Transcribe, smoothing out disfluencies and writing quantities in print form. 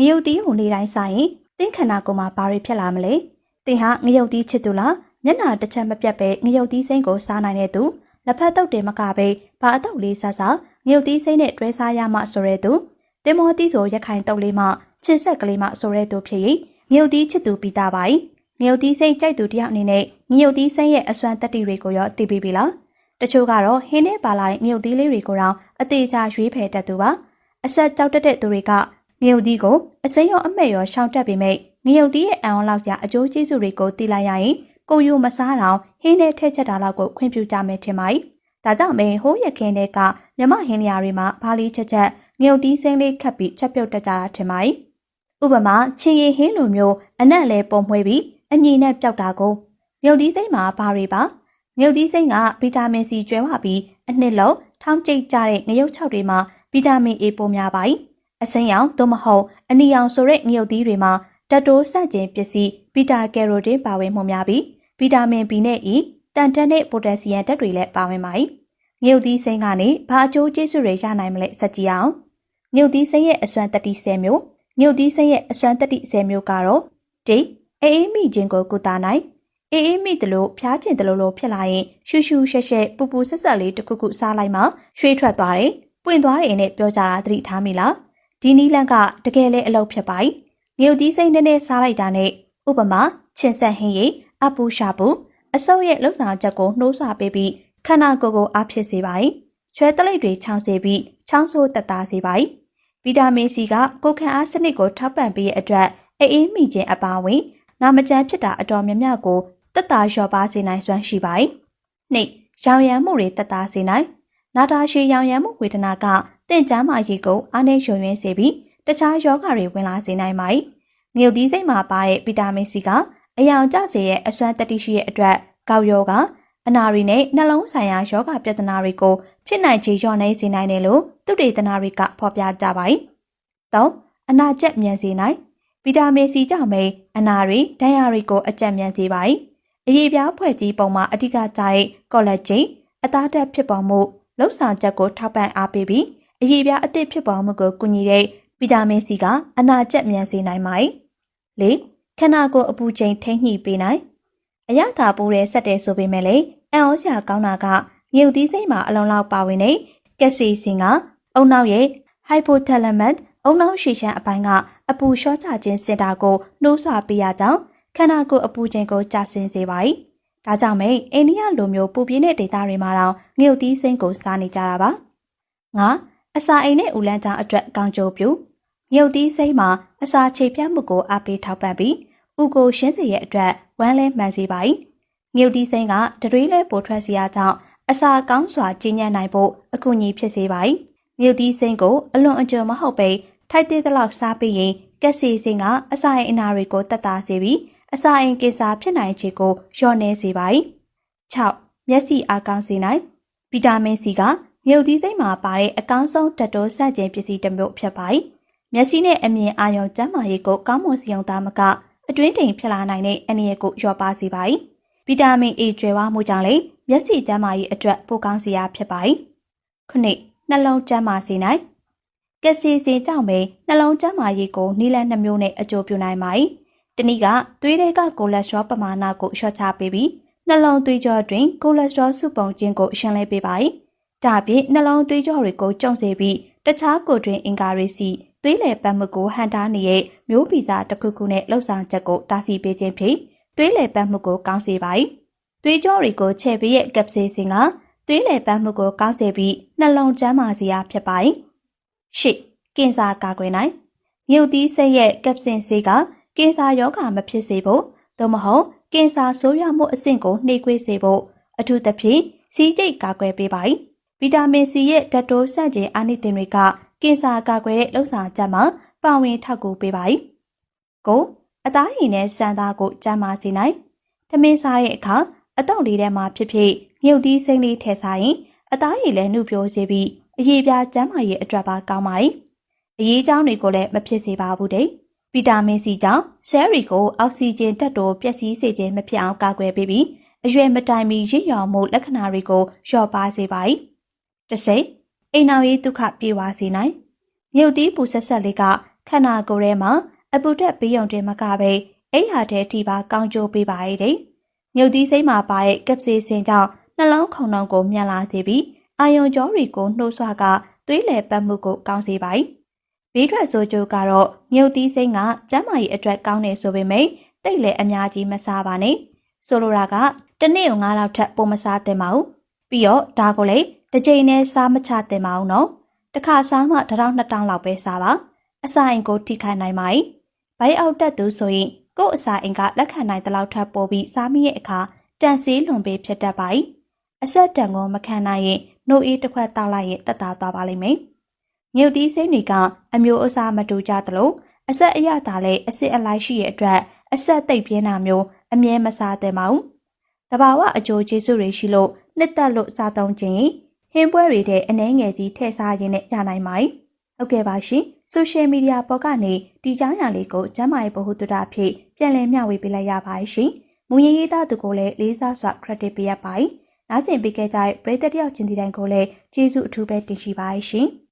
ရုတ်သီးကိုနေတိုင်းစားရင်သင်ခန္ဓာကိုယ်မှာဘာတွေဖြစ်လာမလဲသင်ဟာငရုတ်သီးချစ်သူလားမျက်နှာတစ်ချက်မပြတ်ပဲငရုတ်သီးစိမ့်ကိုစားနိုင်တဲ့သူလက်ဖက်တုပ်တယ်မကပဲဘာအတုပ်လေးစားစားငရုတ်သီးစိမ့်နဲ့တွဲစားရမှဆိုတဲ့သူတင်မောသီးဆိုရခိုင်တုပ်လေးမှချစ်ဆက်ကလေးမှဆိုတဲ့သူဖြစ်ရင်ငရုတ်သီးချစ်သူပြီးသားပါငရုတ်သီးစိမ့်ကြိုက်သူတယောက်အနေနဲ့ငရုတ်သီးစိမ့်ရဲ့အစွမ်းတက်တီတွေကိုရောသိပြီးပြီလားတချို့ကတော့ဟင်းနဲ့ပါလာတဲ့ငရုတ်သီးလေးတွေကိုတော့အသေးချာရွေးဖယ်တတ်သူပါအဆက်ကြောက်တက်တဲ့သူတွေကငရုတ်သီးကိုအစိမ်းရောအမဲ့ရောရှောင်တက်ပေမဲ့ငရုတ်သီးရဲ့အံအောင်လောက်ကြအကျိုးကျေးဇူးတွေကိုသိလိုက်ရရင်ကိုယိုမစားတော့ဟင်းနဲ့ထည့်ချက်တာလောက်ကိုခွင့်ပြုကြမယ်ထင်ပါ၏ဒါကြောင့်မင်းဟိုးရခင်းတဲ့ကမြမဟင်းလျာတွေမှာဘာလေးချက်ချက်ငရုတ်သီးစိမ်းလေးခတ်ပြီးချက်ပြုတ်တက်ကြတာထင်ပါ၏ဥပမာချင်းရည်ဟင်းလိုမျိုးအနက်လဲပုံမွှေးပြီးအညီနဲ့ပျောက်တာကိုငရုတ်သီးစိမ်းမှာဘာတွေပါငရုတ်သီးစိမ်းကဗီတာမင်စီကျွဲဝပြီးအနှစ်လုံးထောင်းကျိတ်ကြတဲ့ငရုတ်ခြောက်တွေမှာဗီတာမင် A ပိုများပါ၏အစိမ်းရောင်သို့မဟုတ်အနီရောင်ဆိုတဲ့ငရုတ်သီးတွေမှာဓာတ်တိုးဆန့်ကျင်ပစ္စည်းဘီတာကယ်ရိုတင်းပါဝင်မှုများပြီးဗီတာမင် B နဲ့ E တန်တန်နဲ့ပိုတက်ဆီယမ်ဓာတ်တွေလည်းပါဝင်ပါ၏ငရုတ်သီးစိမ်းကနေဘာအကျိုးကျေးဇူးတွေရနိုင်မလဲစက်ကြည့်အောင်ငရုတ်သီးစိမ်းရဲ့အစွမ်းတက်တီ10မျိုးငရုတ်သီးစိမ်းရဲ့အစွမ်းတက်တီ10မျိုးကတော့ဒိတ်အေးမိခြင်းကိုကုသနိုင်အေးမိတယ်လို့ဖျားခြင်းတယ်လို့ဖြစ်လာရင်ရှူရှူရှက်ရှက်ပူပူဆက်ဆက်လေးတစ်ခုခုစားလိုက်မှရွှေထွက်သွားတယ်ပွင့်သွားတယ်နဲ့ပြောကြတာသတိထားမိလားဒီနီးလန့်ကတကယ်လဲအလုပ်ဖြစ်ပါ යි ငရုတ်သီးစိမ်းနဲ့စားလိုက်တာနဲ့ဥပမာချင်းဆက်ဟင်းရိပ်အပူရှာပူအဆုပ်ရဲ့လှုပ်ဆောင်ချက်ကိုနှိုးဆွပေးပြီးခန္ဓာကိုယ်ကိုအားဖြစ်စေပါ යි ချွဲတလိပ်တွေချောင်းစေပြီးချောင်းဆိုးတက်တာစေပါ යි ဗီတာမင်စီကကိုယ်ခံအားစနစ်ကိုထောက်ပံ့ပေးတဲ့အတွက်အေးမိခြင်းအပါအဝင်နာမကျန်းဖြစ်တာအတော်များများကိုတက်တာလျှော့ပါစေနိုင်စွမ်းရှိပါ යි နှစ်ရောင်ရမ်းမှုတွေတက်တာစေနိုင်နာတာရှည်ရောင်ရမ်းမှုဝေဒနာကတင့်ကြမ်းမာရေးကိုအားနည်းယွံ့ယွင်းစေပြီးတခြားရောဂါတွေဝင်လာစေနိုင်ပါ යි ငရုတ်သီးစိမ်းမှာပါတဲ့ဗီတာမင်စီကအယောင်ကျစေရဲ့အစွမ်းတက်တီရှိရဲ့အတွက်ကောက်ရောဂါအနာရီနဲ့နှလုံးဆိုင်ရာရောဂါပြဿနာတွေကိုဖြစ်နိုင်ခြေလျော့နေစေနိုင်တယ်လို့သုတေသနတွေကဖော်ပြကြပါ යි ၃အနာကျက်မြန်စေနိုင်ဗီတာမင်စီကြောင့်ပဲအနာရီဒဏ်ရာတွေကိုအကျက်မြန်စေပါ යි အရေးပြားဖွဲ့စည်းပုံမှာအဓိကကျတဲ့ကောလာဂျင်အသားဓာတ်ဖြစ်ပေါ်မှုလှုပ်ဆောင်ချက်ကိုထောက်ပံ့အားပေးပြီးအရေးပြားအသစ်ဖြစ်ပေါ်မှုကိုကူညီတဲ့ဗီတာမင်စီကအနာကျက်မြန်စေနိုင်ပါ යි ၄ခန္ဓာကိုယ်အပူချိန်ထိန်းညှိပေးနိုင်အရသာပိုးတဲ့ဆက်တဲ့ဆိုပေမဲ့လည်းအံ့ဩစရာကောင်းတာကငရုတ်သီးစိမ်းမှာအလုံးလောက်ပါဝင်တဲ့ကက်ဆီစင်ကအုံနောက်ရဲ့ hypothalamus အုံနောက်ရှည်ရှမ်းအပိုင်းကအပူလျှော့ချခြင်းစင်တာကိုနှိုးဆွပေးရကြောင်းခန္ဓာကိုယ်အပူချိန်ကိုကျဆင်းစေပါ යි ဒါကြောင့်မဲအိန္ဒိယလိုမျိုးပူပြင်းတဲ့ဒေသတွေမှာတော့ငရုတ်သီးစိမ်းကိုစားနေကြတာပါ၅အစာအိမ်နဲ့ဦးလန်းချောင်းအတွက်ကောင်းကျိုးပြုငရုတ်သီးစိမ်းမှာအစာခြေပြတ်မှုကိုအားပေးထောက်ပံ့ပြီးဥကိုရှင်းစေရဲ့အတွက်ဝမ်းလဲမှန်စေပါ යි ငရုတ်သီးစိမ်းကတရွေးလဲပိုထွက်စေရကြောင်းအစာကောင်းစွာကျဉ်းညံ့နိုင်ဖို့အကူအညီဖြစ်စေပါ යි ငရုတ်သီးစိမ်းကိုအလွန်အကျွံမဟုတ်ပဲထိုက်တဲ့လောက်စားပြီးရင်ကက်ဆီစင်ကအစာအိမ်အနာတွေကိုတက်တာစေပြီးအစာအိမ်ကိစ္စဖြစ်နိုင်ခြေကိုလျော့နေစေပါ යි ၆မျက်စိအားကောင်းစေနိုင်ဗီတာမင်စီကငရုတ်သီးစိမ်းမှာပါတဲ့အကောင်းဆုံးဓာတ်တိုးဆန့်ကျင်ပစ္စည်းတစ်မျိုးဖြစ်ပါ යි မျက်စိနဲ့အမြင်အာရုံကျန်းမာရေးကိုကောင်းမွန်စေအောင်သားမကအတွင်းတိမ်ဖြစ်လာနိုင်တဲ့အန္တရာယ်ကိုလျော့ပါစေပါ යි ဗီတာမင် A ကျွဲဝမှုကြောင့်လည်းမျက်စိကျန်းမာရေးအတွက်ပိုကောင်းစေရဖြစ်ပါ යි ခုနှစ်နှလုံးကျန်းမာစေနိုင်ကက်ဆီစင်ကြောင့်ပဲနှလုံးကျန်းမာရေးကိုနည်းလမ်း2မျိုးနဲ့အကျိုးပြုနိုင်ပါ යි တနည်းကသွေးတွေကကိုလက်စထရောပမာဏကိုလျှော့ချပေးပြီးနှလုံးသွေးကြောတွင်ကိုလက်စထရောစုပုံခြင်းကိုရှင်းလင်းပေးပါ යි ဒါ့အပြင်နှလုံးသွေးကြောတွေကိုကျုံစေပြီးတခြားကိုယ်တွင်အင်္ဂါတွေစီသွေးလည်ပတ်မှုကိုဟန်တားနေတဲ့မျိုးဗီဇတစ်ခုခုနဲ့လှုပ်ဆောင်ချက်ကိုတားဆီးပေးခြင်းဖြင့်သွေးလည်ပတ်မှုကိုကောင်းစေပါ යි သွေးကြောတွေကိုချဲ့ပေးရဲ့ကပ်ဆေးစင်ကသွေးလည်ပတ်မှုကိုကောင်းစေပြီးနှလုံးကျန်းမာစေရဖြစ်ပါ යි ၈ကင်ဆာကာကွယ်နိုင်ငရုတ်သီးစိမ်းရဲ့ကပ်စင်ဆေးကကင်ဆာရောဂါမဖြစ်စေဖို့သို့မဟုတ်ကင်ဆာဆိုးရွားမှုအဆင့်ကိုနှေးကွေးစေဖို့အထူးသဖြင့်စီးကျိတ်ကာကွယ်ပေးပါ යි ဗီတာမင်စီရဲ့ဓာတ်တိုးဆန့်ကျင်အာနိသင်တွေကကင်ဆာကာကွယ်တဲ့လှုပ်ဆောင်ချက်မှာပါဝင်ထောက်ကူပေးပါ යි ၉အသားရည်နဲ့စံသားကိုကျန်းမာစေနိုင်ထမင်းစားတဲ့အခါအတော့လေးထဲမှာဖြစ်ဖြစ်ငရုတ်သီးစိမ်းလေးထည့်စားရင်အသားရည်လည်းနှုတ်ပြိုးစေပြီးအရေးပြားကျန်းမာရေးအတွက်ပါကောင်းပါ යි အရေးကြောင်းတွေကိုလည်းမဖြစ်စေပါဘူးတဲ့ဗီတာမင်စီကြောင့်ဆဲရီကိုအောက်ဆီဂျင်ဓာတ်တိုးပျက်စီးစေခြင်းမဖြစ်အောင်ကာကွယ်ပေးပြီးအရွယ်မတိုင်မီရစ်ရော်မှုလက္ခဏာတွေကိုလျော့ပါစေပါ යි 10အိမ်နောက်ရေးဒုက္ခပြေဝစေနိုင်ငရုတ်သီးပူဆက်ဆက်လေးက ခန္ဓာကိုယ်ထဲမှာအပူဓာတ်ပေးုံတင်မကပဲအိယာတဲ့ထိပါကောင်းကျိုးပေးပါရဲ့တဲ့။မြုပ်သီးစိမ်းမှာပါတဲ့ကပ်ဆေးစင်ကြောင့်နှလုံးခုန်နှုန်းကိုမြန်လာစေပြီးအာယုံကြောတွေကိုနှိုးဆွကသွေးလည်ပတ်မှုကိုကောင်းစေပါ၏။ဘေးထွက်ဆိုးကျိုးကတော့မြုပ်သီးစိမ်းကကျန်းမာရေးအတွက်ကောင်းတယ်ဆိုပေမဲ့တိတ်လည်းအများကြီးမစားပါနဲ့။ဆိုလိုတာကတစ်နေ့ကို9လောက်ထက်ပိုမစားသင့်ပါဘူး။ပြီးတော့ဒါကိုလေတစ်ချိန်နဲ့စားမချသင့်ပါဘူးနော်။တစ်ခါစားမှ1000-2000လောက်ပဲစားပါ။အစာအိမ်ကိုထိခိုက်နိုင်ပါ၏။ဘိုက်အောက်တက်သူဆိုရင်ကို့အစာအိမ်ကလက်ခံနိုင်တဲ့လောက်ထပ်ပိုပြီးစားမိရဲ့အခါတန်ဆေးလွန်ပေးဖြစ်တတ်ပါ၏အဆက်တန်ကိုမခံနိုင်ရင်နှုတ်အေးတစ်ခွက်တောက်လိုက်ရင်တက်တာသွားပါလိမ့်မယ်။မြုပ်သီးစိမ်းတွေကအမျိုးအစားမတူကြသလိုအဆက်အရသာလည်းအစစ်အလိုက်ရှိရဲ့အတွက်အဆက်သိပ်ပြင်းတာမျိုးအမြဲမစားသင့်ပါဘူး။တဘာဝအကျိုးကျေးဇူးတွေရှိလို့နှစ်သက်လို့စားသုံးခြင်းဟင်းပွဲတွေတဲ့အနှဲငယ်ကြီးထည့်စားရင်းနဲ့ရနိုင်ပါ යි ။ဟုတ်ကဲ့ပါရှင်။ဆိုရှယ်မီဒီယာပေါ်ကနေဒီကြောင်းရာလေးကိုကျမ်းမာရေးဗဟုသုတဖြစ်ပြန်လည်မျှဝေပေးလိုက်ရပါရှင်။မူရင်းရေးသားသူကိုလည်းလေးစားစွာ credit ပေးရပါ යි ။နားဆင်ပေးခဲ့ကြတဲ့ပရိသတ်တယောက်ချင်းဒီတိုင်းကိုလည်းကျေးဇူးအထူးပဲတင်ရှိပါရှင်။